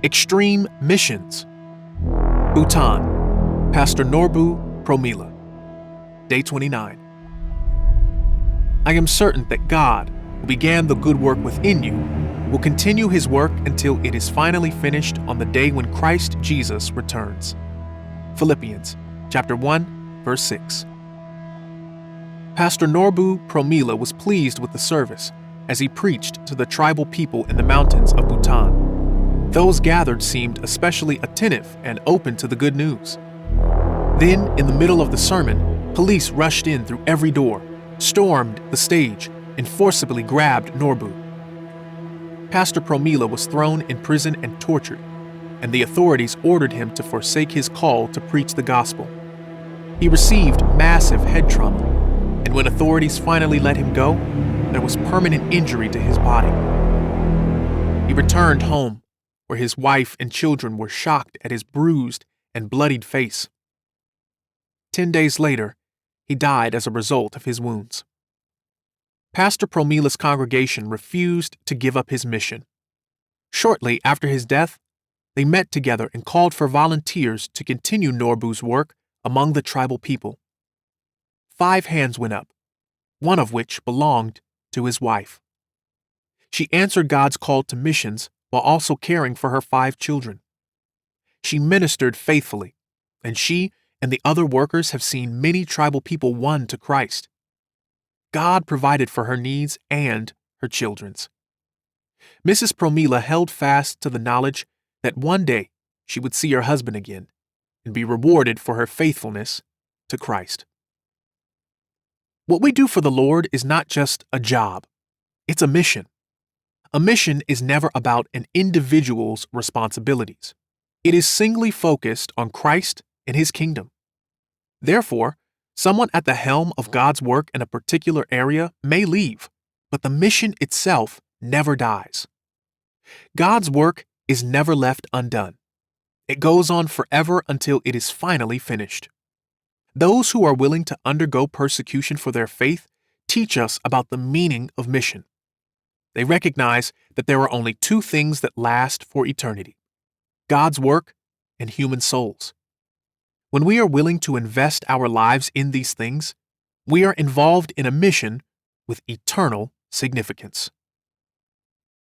Extreme Missions. Bhutan, Pastor Norbu Promila. Day 29. I am certain that God, who began the good work within you, will continue his work until it is finally finished on the day when Christ Jesus returns. Philippians chapter 1, verse 6. Pastor Norbu Promila was pleased with the service as he preached to the tribal people in the mountains of Bhutan. Those gathered seemed especially attentive and open to the good news. Then, in the middle of the sermon, police rushed in through every door, stormed the stage, and forcibly grabbed Norbu. Pastor Promila was thrown in prison and tortured, and the authorities ordered him to forsake his call to preach the gospel. He received massive head trauma, and when authorities finally let him go, there was permanent injury to his body. He returned home, where his wife and children were shocked at his bruised and bloodied face. 10 days later, he died as a result of his wounds. Pastor Promila's congregation refused to give up his mission. Shortly after his death, they met together and called for volunteers to continue Norbu's work among the tribal people. 5 hands went up, one of which belonged to his wife. She answered God's call to missions while also caring for her 5 children. She ministered faithfully, and she and the other workers have seen many tribal people won to Christ. God provided for her needs and her children's. Mrs. Promila held fast to the knowledge that one day she would see her husband again and be rewarded for her faithfulness to Christ. What we do for the Lord is not just a job, it's a mission. A mission is never about an individual's responsibilities. It is singly focused on Christ and his kingdom. Therefore, someone at the helm of God's work in a particular area may leave, but the mission itself never dies. God's work is never left undone. It goes on forever until it is finally finished. Those who are willing to undergo persecution for their faith teach us about the meaning of mission. They recognize that there are only 2 things that last for eternity: God's work and human souls. When we are willing to invest our lives in these things, we are involved in a mission with eternal significance.